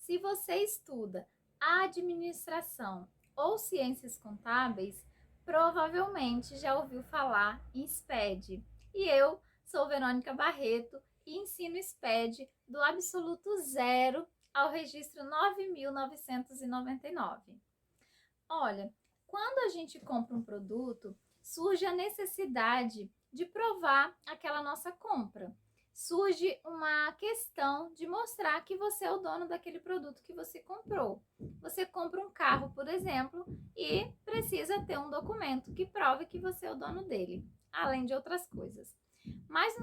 Se você estuda administração ou ciências contábeis, provavelmente já ouviu falar em SPED. E eu sou Verônica Barreto e ensino SPED do absoluto zero ao registro 9.999. Olha, quando a gente compra um produto, surge a necessidade de provar aquela nossa compra. Surge uma questão de mostrar que você é o dono daquele produto que você comprou. Você compra um carro, por exemplo, e precisa ter um documento que prove que você é o dono dele, além de outras coisas. Mas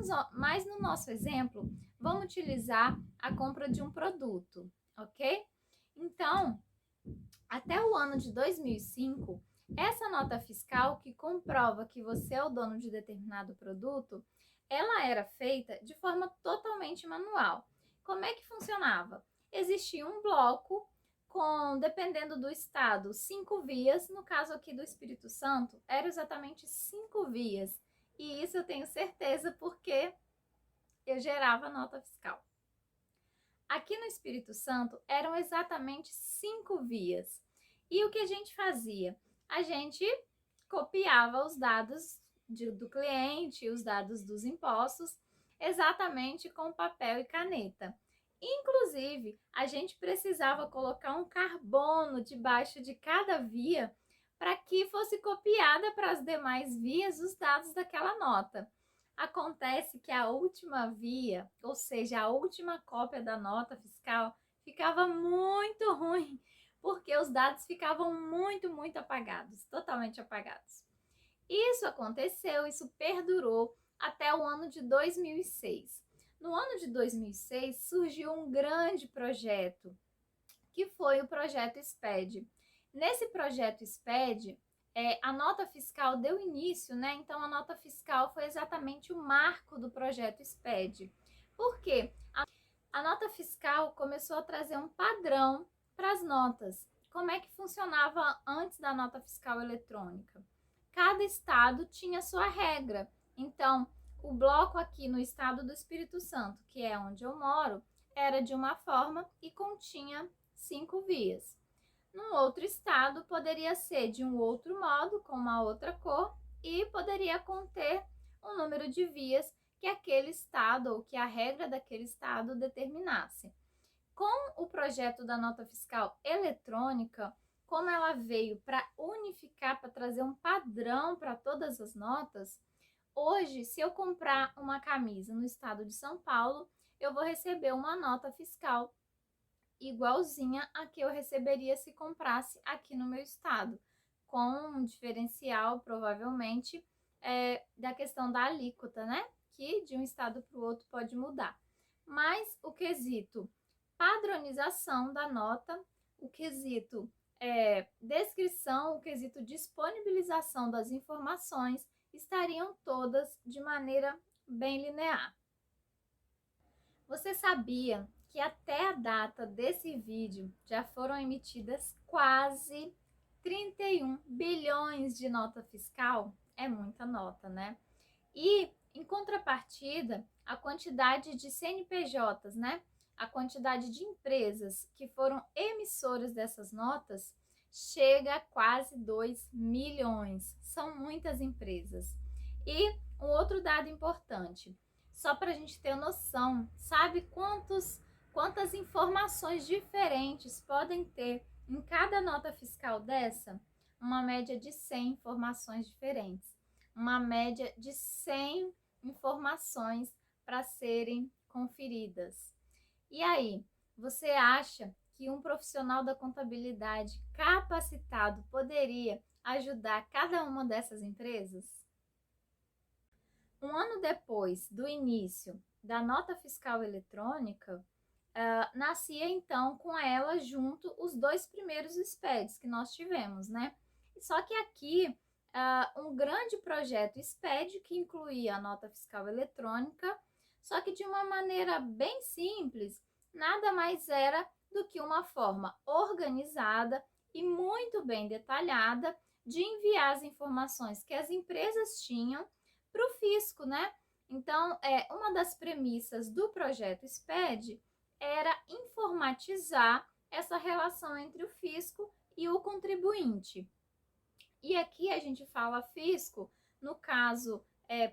no nosso exemplo, vamos utilizar a compra de um produto, ok? Então, até o ano de 2005, essa nota fiscal que comprova que você é o dono de determinado produto, ela era feita de forma totalmente manual. Como é que funcionava? Existia um bloco com, dependendo do estado, 5 vias. No caso aqui do Espírito Santo, eram exatamente 5 vias. E isso eu tenho certeza porque eu gerava nota fiscal. Aqui no Espírito Santo eram exatamente 5 vias. E o que a gente fazia? A gente copiava os dados do cliente, os dados dos impostos, exatamente com papel e caneta. Inclusive, a gente precisava colocar um carbono debaixo de cada via para que fosse copiada para as demais vias os dados daquela nota. Acontece que a última via, ou seja, a última cópia da nota fiscal, ficava muito ruim, porque os dados ficavam muito apagados, totalmente apagados. Isso aconteceu, isso perdurou até o ano de 2006. No ano de 2006 surgiu um grande projeto, que foi o projeto SPED. Nesse projeto SPED, a nota fiscal deu início, né? Então a nota fiscal foi exatamente o marco do projeto SPED. Por quê? A nota fiscal começou a trazer um padrão para as notas. Como é que funcionava antes da nota fiscal eletrônica? Cada estado tinha sua regra. Então, o bloco aqui no estado do Espírito Santo, que é onde eu moro, era de uma forma e continha 5 vias. Num outro estado, poderia ser de um outro modo, com uma outra cor, e poderia conter um número de vias que aquele estado ou que a regra daquele estado determinasse. Com o projeto da nota fiscal eletrônica, como ela veio para unificar, para trazer um padrão para todas as notas, hoje, se eu comprar uma camisa no estado de São Paulo, eu vou receber uma nota fiscal igualzinha a que eu receberia se comprasse aqui no meu estado, com um diferencial, provavelmente, da questão da alíquota, né? Que de um estado para o outro pode mudar. Mas o quesito padronização da nota, o quesito descrição, o quesito disponibilização das informações estariam todas de maneira bem linear. Você sabia que até a data desse vídeo já foram emitidas quase 31 bilhões de nota fiscal? É muita nota, né? E, em contrapartida, a quantidade de CNPJs, né? A quantidade de empresas que foram emissoras dessas notas chega a quase 2 milhões. São muitas empresas. E um outro dado importante, só para a gente ter noção, sabe quantas informações diferentes podem ter em cada nota fiscal dessa? Uma média de 100 informações diferentes. Uma média de 100 informações para serem conferidas. E aí, você acha que um profissional da contabilidade capacitado poderia ajudar cada uma dessas empresas? Um ano depois do início da nota fiscal eletrônica, nascia então com ela junto os 2 primeiros SPEDs que nós tivemos, né? Só que aqui, um grande projeto SPED que incluía a nota fiscal eletrônica, só que de uma maneira bem simples, nada mais era do que uma forma organizada e muito bem detalhada de enviar as informações que as empresas tinham para o fisco, né? Então, uma das premissas do projeto SPED era informatizar essa relação entre o fisco e o contribuinte. E aqui a gente fala fisco, no caso,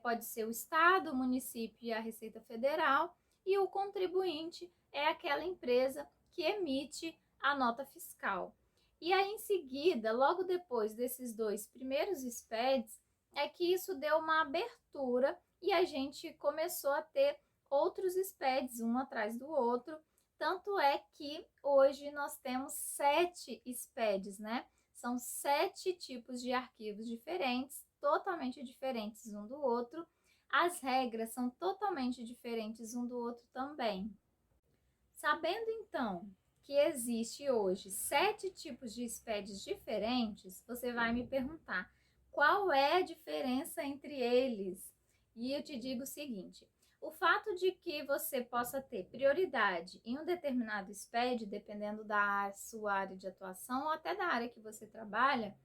pode ser o Estado, o município e a Receita Federal, e o contribuinte é aquela empresa que emite a nota fiscal. E aí, em seguida, logo depois desses dois primeiros SPEDs, é que isso deu uma abertura e a gente começou a ter outros SPEDs, um atrás do outro. Tanto é que hoje nós temos 7 SPEDs, né? São 7 tipos de arquivos diferentes, totalmente diferentes um do outro. As regras são totalmente diferentes um do outro também. Sabendo então que existe hoje 7 tipos de SPEDs diferentes, você vai me perguntar qual é a diferença entre eles? E eu te digo o seguinte: o fato de que você possa ter prioridade em um determinado SPED, dependendo da sua área de atuação ou até da área que você trabalha,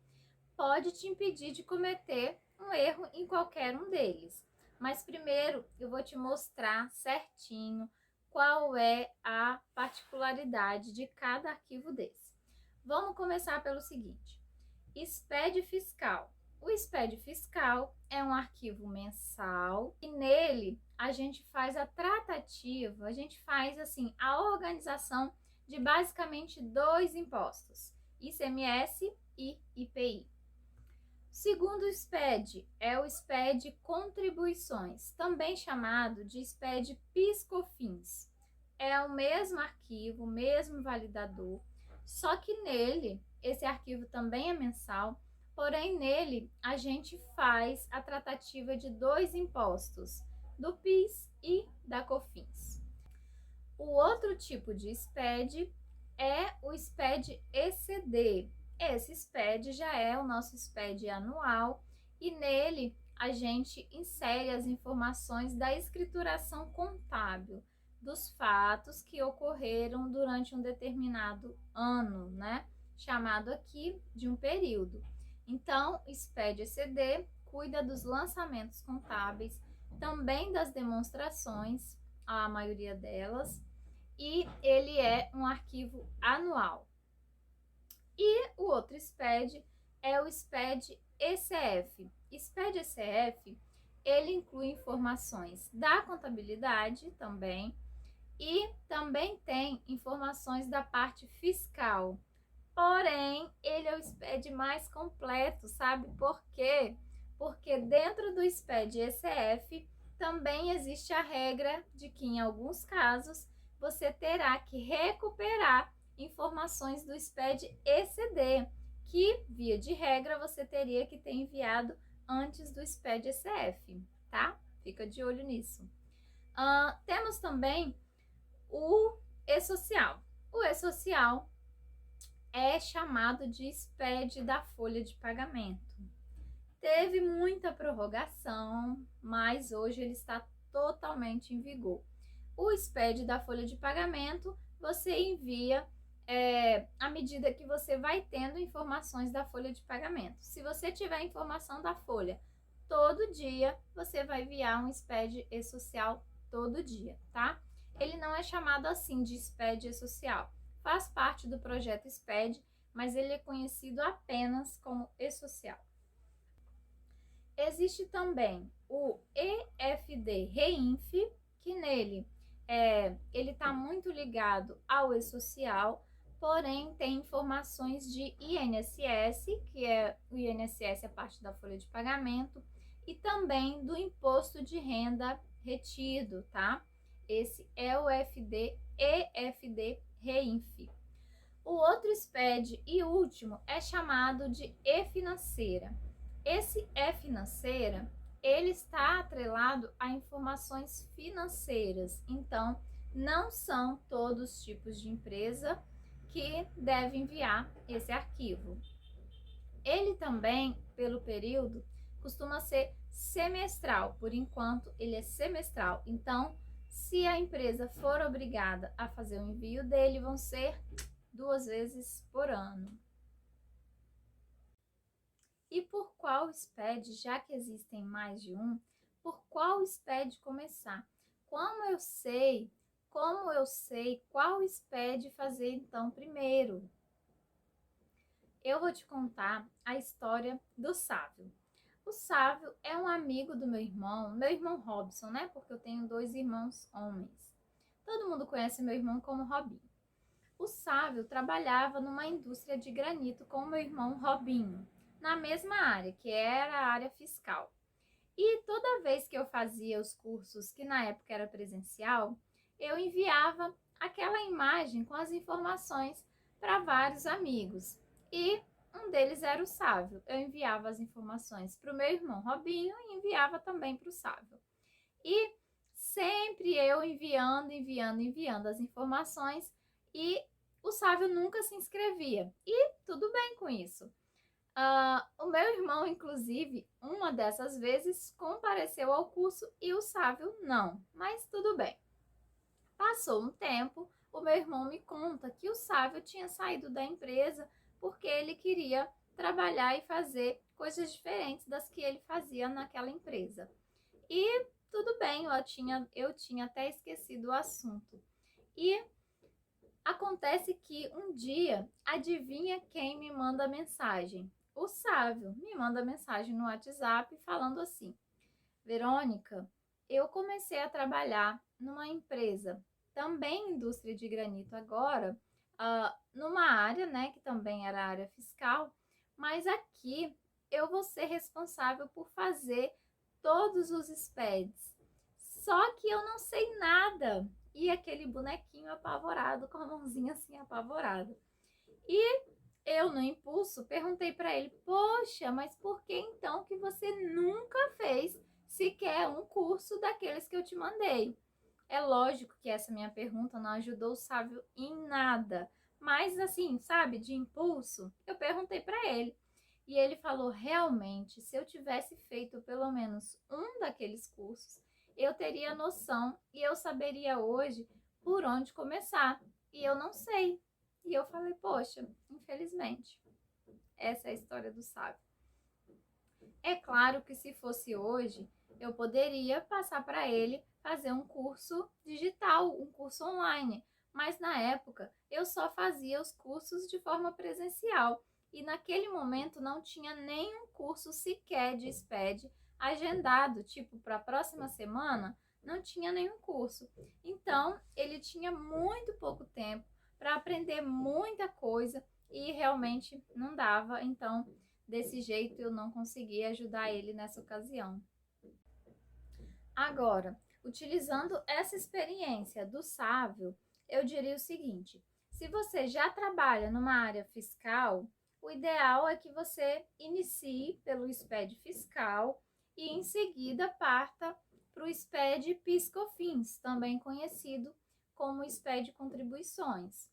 pode te impedir de cometer um erro em qualquer um deles. Mas primeiro eu vou te mostrar certinho qual é a particularidade de cada arquivo desse. Vamos começar pelo seguinte: SPED fiscal. O SPED fiscal é um arquivo mensal e nele a gente faz a tratativa, a gente faz assim a organização de basicamente 2 impostos, ICMS e IPI. Segundo SPED é o SPED Contribuições, também chamado de SPED PIS/COFINS. É o mesmo arquivo, o mesmo validador, só que nele, esse arquivo também é mensal, porém nele a gente faz a tratativa de 2 impostos, do PIS e da COFINS. O outro tipo de SPED é o SPED ECD. Esse SPED já é o nosso SPED anual e nele a gente insere as informações da escrituração contábil dos fatos que ocorreram durante um determinado ano, né? Chamado aqui de um período. Então, o SPED ECD cuida dos lançamentos contábeis, também das demonstrações, a maioria delas, e ele é um arquivo anual. E o outro SPED é o SPED ECF. SPED ECF, ele inclui informações da contabilidade também, e também tem informações da parte fiscal. Porém, ele é o SPED mais completo, sabe por quê? Porque dentro do SPED ECF também existe a regra de que em alguns casos você terá que recuperar informações do SPED ECD, que via de regra você teria que ter enviado antes do SPED ECF, tá? Fica de olho nisso. Temos também o E-Social. O E-Social é chamado de SPED da folha de pagamento. Teve muita prorrogação, mas hoje ele está totalmente em vigor. O SPED da folha de pagamento, você envia à medida que você vai tendo informações da folha de pagamento. Se você tiver informação da folha todo dia, você vai enviar um SPED E-Social todo dia, tá? Ele não é chamado assim de SPED E-Social. Faz parte do projeto SPED, mas ele é conhecido apenas como E-Social. Existe também o EFD Reinf, que nele ele está muito ligado ao E-Social, porém tem informações de INSS, que é o INSS é parte da folha de pagamento, e também do imposto de renda retido, tá? Esse é o EFD Reinf. O outro SPED e último é chamado de E-Financeira. Esse E-Financeira, ele está atrelado a informações financeiras, então não são todos os tipos de empresa que devem enviar esse arquivo. Ele também, pelo período, costuma ser semestral, por enquanto ele é semestral, então se a empresa for obrigada a fazer o envio dele, vão ser 2 vezes por ano. E por qual SPED, já que existem mais de um, por qual SPED começar? Como eu sei como eu sei qual SPED fazer então primeiro? Eu vou te contar a história do Sávio. O Sávio é um amigo do meu irmão Robson, né? Porque eu tenho 2 irmãos homens. Todo mundo conhece meu irmão como Robinho. O Sávio trabalhava numa indústria de granito com o meu irmão Robinho, na mesma área, que era a área fiscal. E toda vez que eu fazia os cursos, que na época era presencial, eu enviava aquela imagem com as informações para vários amigos. E um deles era o Sávio. Eu enviava as informações para o meu irmão Robinho e enviava também para o Sávio. E sempre eu enviando as informações e o Sávio nunca se inscrevia. E tudo bem com isso. O meu irmão, inclusive, uma dessas vezes compareceu ao curso e o Sávio não, mas tudo bem. Passou um tempo, o meu irmão me conta que o Sávio tinha saído da empresa porque ele queria trabalhar e fazer coisas diferentes das que ele fazia naquela empresa. E tudo bem, eu tinha até esquecido o assunto. E acontece que um dia, adivinha quem me manda mensagem? O Sávio me manda mensagem no WhatsApp falando assim: Verônica, eu comecei a trabalhar numa empresa, também indústria de granito agora, numa área, né, que também era área fiscal, mas aqui eu vou ser responsável por fazer todos os SPEDs. Só que eu não sei nada. E aquele bonequinho apavorado, com a mãozinha assim apavorada. E eu, no impulso, perguntei para ele: poxa, mas por que então que você nunca fez sequer um curso daqueles que eu te mandei? É lógico que essa minha pergunta não ajudou o Sávio em nada, mas assim, sabe, de impulso, eu perguntei para ele. E ele falou: realmente, se eu tivesse feito pelo menos um daqueles cursos, eu teria noção e eu saberia hoje por onde começar. E eu não sei. E eu falei: poxa, infelizmente, essa é a história do Sávio. É claro que se fosse hoje, eu poderia passar para ele fazer um curso digital, um curso online, mas na época eu só fazia os cursos de forma presencial e naquele momento não tinha nenhum curso sequer de SPED agendado, tipo para a próxima semana, não tinha nenhum curso. Então, ele tinha muito pouco tempo para aprender muita coisa e realmente não dava. Então, desse jeito eu não consegui ajudar ele nessa ocasião. Agora, utilizando essa experiência do Sávio, eu diria o seguinte: se você já trabalha numa área fiscal, o ideal é que você inicie pelo SPED fiscal e em seguida parta para o SPED PIS/COFINS, também conhecido como SPED contribuições.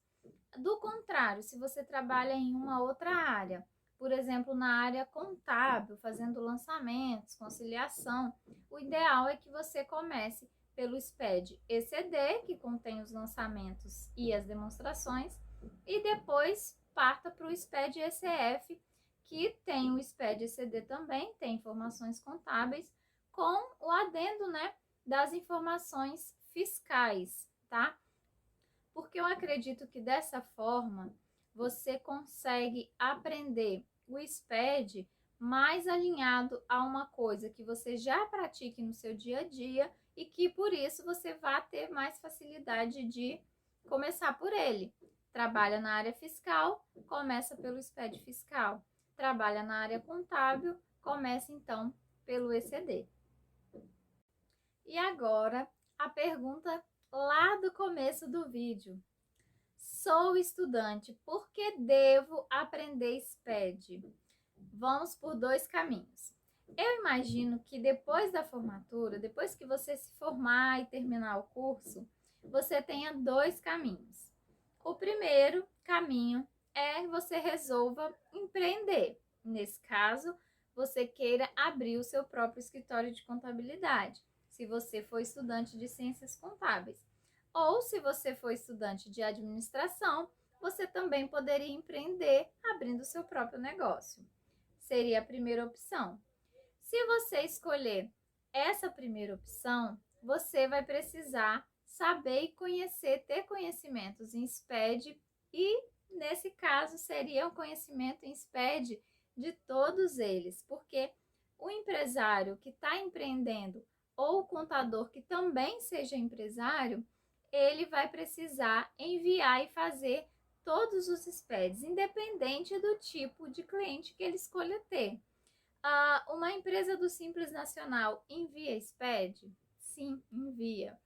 Do contrário, se você trabalha em uma outra área, por exemplo, na área contábil, fazendo lançamentos, conciliação, o ideal é que você comece pelo SPED ECD, que contém os lançamentos e as demonstrações, e depois parta para o SPED ECF, que tem o SPED ECD também, tem informações contábeis, com o adendo, né, das informações fiscais, tá? Porque eu acredito que dessa forma você consegue aprender o SPED mais alinhado a uma coisa que você já pratique no seu dia a dia e que por isso você vai ter mais facilidade de começar por ele. Trabalha na área fiscal, começa pelo SPED fiscal. Trabalha na área contábil, começa então pelo ECD. E agora a pergunta lá do começo do vídeo. Sou estudante, por que devo aprender SPED? Vamos por 2 caminhos. Eu imagino que depois da formatura, depois que você se formar e terminar o curso, você tenha 2 caminhos. O primeiro caminho é que você resolva empreender. Nesse caso, você queira abrir o seu próprio escritório de contabilidade, se você for estudante de ciências contábeis. Ou se você for estudante de administração, você também poderia empreender abrindo o seu próprio negócio. Seria a primeira opção. Se você escolher essa primeira opção, você vai precisar saber e conhecer, ter conhecimentos em SPED e, nesse caso, seria um conhecimento em SPED de todos eles, porque o empresário que está empreendendo ou o contador que também seja empresário, ele vai precisar enviar e fazer todos os SPEDs, independente do tipo de cliente que ele escolha ter. Uma empresa do Simples Nacional envia SPED? Sim, envia.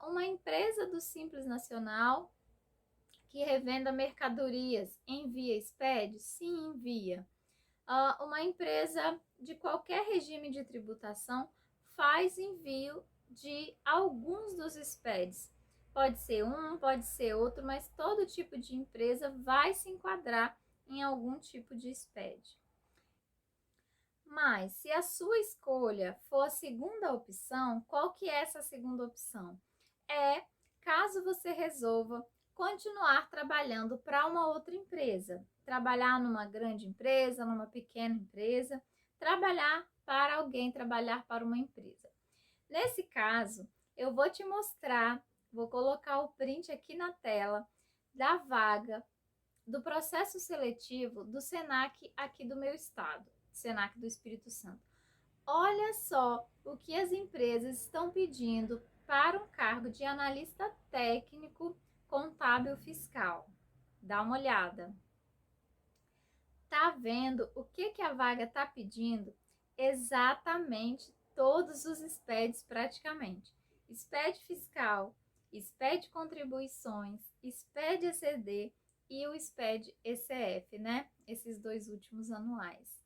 Uma empresa do Simples Nacional que revenda mercadorias envia SPED? Sim, envia. Uma empresa de qualquer regime de tributação faz envio de alguns dos SPEDs. Pode ser um, pode ser outro, mas todo tipo de empresa vai se enquadrar em algum tipo de SPED. Mas se a sua escolha for a segunda opção, qual que é essa segunda opção? Caso você resolva continuar trabalhando para uma outra empresa, trabalhar numa grande empresa, numa pequena empresa, trabalhar para alguém, trabalhar para uma empresa. Nesse caso, eu vou te mostrar, vou colocar o print aqui na tela da vaga do processo seletivo do SENAC aqui do meu estado, SENAC do Espírito Santo. Olha só o que as empresas estão pedindo para um cargo de analista técnico contábil fiscal. Dá uma olhada. Tá vendo o que a vaga está pedindo? Exatamente todos os SPEDs praticamente. SPED fiscal, SPED contribuições, SPED ECD e o SPED ECF, né? Esses dois últimos anuais.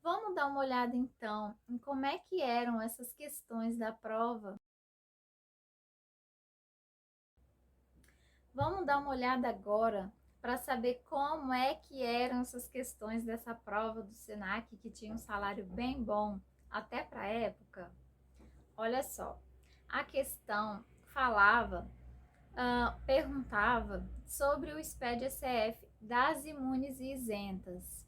Vamos dar uma olhada então em como é que eram essas questões da prova. Vamos dar uma olhada agora para saber como é que eram essas questões dessa prova do SENAC, que tinha um salário bem bom até para a época. Olha só, a questão falava, perguntava sobre o SPED ECF das imunes e isentas.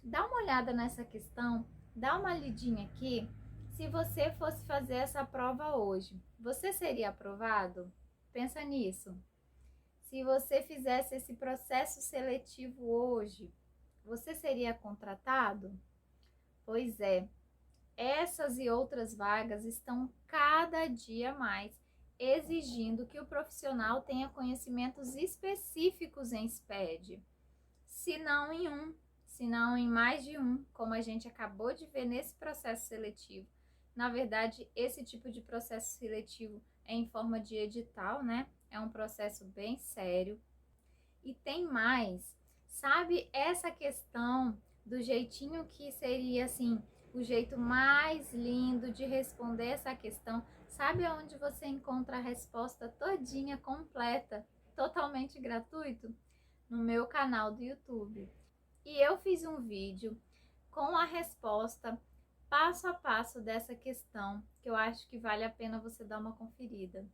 Dá uma olhada nessa questão, dá uma lidinha aqui. Se você fosse fazer essa prova hoje, você seria aprovado? Pensa nisso. Se você fizesse esse processo seletivo hoje, você seria contratado? Pois é, essas e outras vagas estão cada dia mais exigindo que o profissional tenha conhecimentos específicos em SPED, se não em um, se não em mais de um, como a gente acabou de ver nesse processo seletivo. Na verdade, esse tipo de processo seletivo é em forma de edital, né? É um processo bem sério. E tem mais, sabe essa questão do jeitinho que seria assim, o jeito mais lindo de responder essa questão? Sabe onde você encontra a resposta todinha, completa, totalmente gratuito? No meu canal do YouTube. E eu fiz um vídeo com a resposta passo a passo dessa questão, que eu acho que vale a pena você dar uma conferida.